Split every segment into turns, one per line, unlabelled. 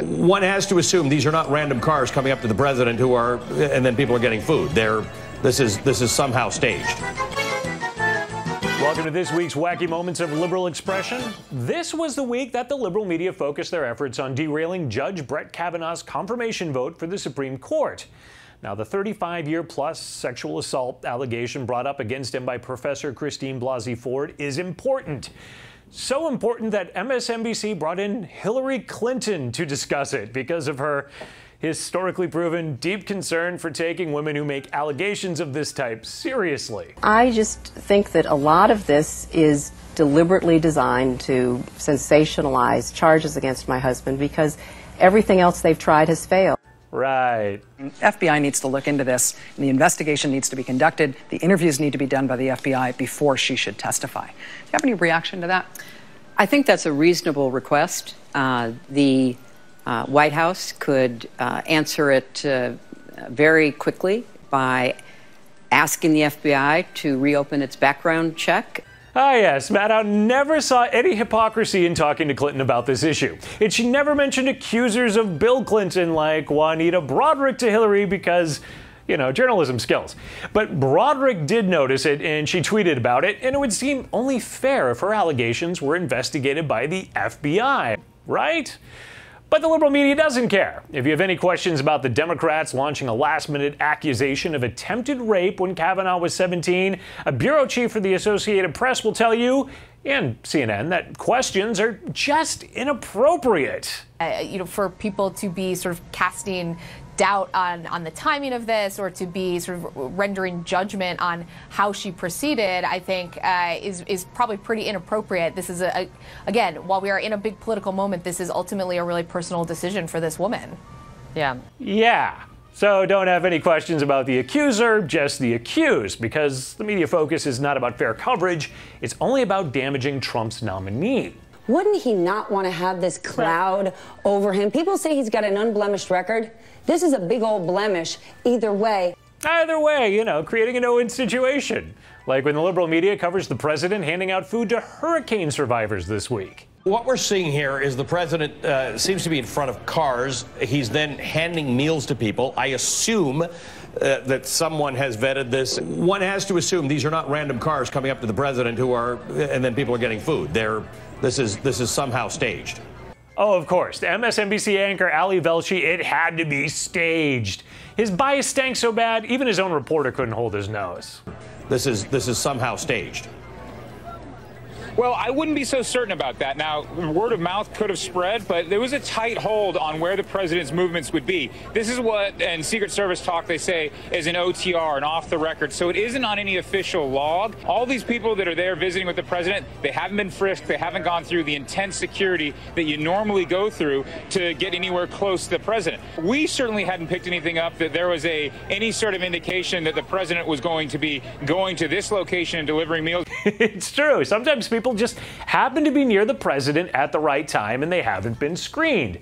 One has to assume these are not random cars coming up to the president and then people are getting food. This is somehow staged.
Welcome to this week's Wacky Moments of Liberal Expression. This was the week that the liberal media focused their efforts on derailing Judge Brett Kavanaugh's confirmation vote for the Supreme Court. Now, the 35-year-plus sexual assault allegation brought up against him by Professor Christine Blasey Ford is important. So important that MSNBC brought in Hillary Clinton to discuss it because of her historically proven deep concern for taking women who make allegations of this type seriously.
I just think that a lot of this is deliberately designed to sensationalize charges against my husband because everything else they've tried has failed.
Right.
FBI needs to look into this, and the investigation needs to be conducted. The interviews need to be done by the FBI before she should testify. Do you have any reaction to that?
I think that's a reasonable request. The White House could answer it very quickly by asking the FBI to reopen its background check.
Ah, yes, Maddow never saw any hypocrisy in talking to Clinton about this issue. And she never mentioned accusers of Bill Clinton like Juanita Broaddrick to Hillary because, you know, journalism skills. But Broaddrick did notice it, and she tweeted about it, and it would seem only fair if her allegations were investigated by the FBI, right? But the liberal media doesn't care. If you have any questions about the Democrats launching a last-minute accusation of attempted rape when Kavanaugh was 17, a bureau chief for the Associated Press will tell you, and CNN, that questions are just inappropriate.
For people to be sort of casting doubt on the timing of this or to be sort of rendering judgment on how she proceeded, I think is probably pretty inappropriate. This is, again, while we are in a big political moment, this is ultimately a really personal decision for this woman. Yeah.
Yeah. So don't have any questions about the accuser, just the accused, because the media focus is not about fair coverage. It's only about damaging Trump's nominee.
Wouldn't he not want to have this cloud over him? People say he's got an unblemished record. This is a big old blemish either way.
Either way, you know, creating a no-win situation. Like when the liberal media covers the president handing out food to hurricane survivors this week.
What we're seeing here is the president seems to be in front of cars. He's then handing meals to people. I assume that someone has vetted this. One has to assume these are not random cars coming up to the president and then people are getting food. This is somehow staged.
Oh, of course. The MSNBC anchor Ali Velshi, it had to be staged. His bias stank so bad, even his own reporter couldn't hold his nose.
This is somehow staged.
Well, I wouldn't be so certain about that. Now, word of mouth could have spread, but there was a tight hold on where the president's movements would be. This is what, in Secret Service talk, they say is an OTR, an off the record. So it isn't on any official log. All these people that are there visiting with the president, they haven't been frisked. They haven't gone through the intense security that you normally go through to get anywhere close to the president. We certainly hadn't picked anything up that there was any sort of indication that the president was going to be going to this location and delivering meals.
It's true. Sometimes people just happen to be near the president at the right time and they haven't been screened.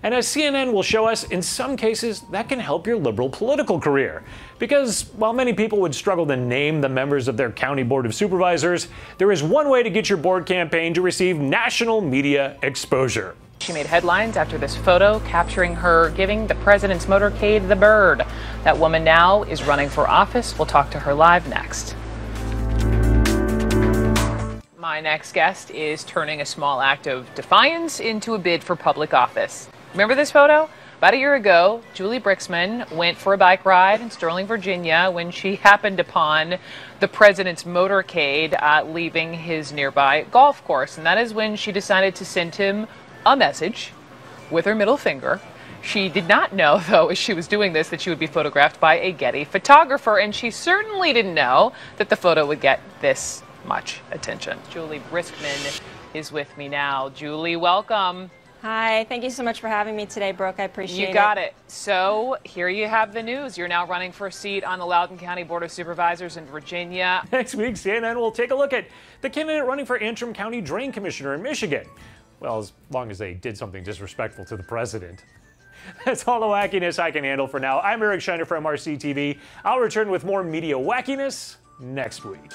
And as CNN will show us, in some cases, that can help your liberal political career. Because while many people would struggle to name the members of their county board of supervisors, there is one way to get your board campaign to receive national media exposure.
She made headlines after this photo capturing her giving the president's motorcade the bird. That woman now is running for office. We'll talk to her live next. My next guest is turning a small act of defiance into a bid for public office. Remember this photo? About a year ago, Julie Brixman went for a bike ride in Sterling, Virginia, when she happened upon the president's motorcade leaving his nearby golf course. And that is when she decided to send him a message with her middle finger. She did not know, though, as she was doing this, that she would be photographed by a Getty photographer. And she certainly didn't know that the photo would get this much attention. Julie Brixman is with me now. Julie, welcome.
Hi, thank you so much for having me today, Brooke. I appreciate it.
You got it. So here you have the news. You're now running for a seat on the Loudoun County Board of Supervisors in Virginia.
Next week, CNN will take a look at the candidate running for Antrim County Drain Commissioner in Michigan. Well, as long as they did something disrespectful to the president. That's all the wackiness I can handle for now. I'm Eric Shiner for MRC-TV. I'll return with more media wackiness next week.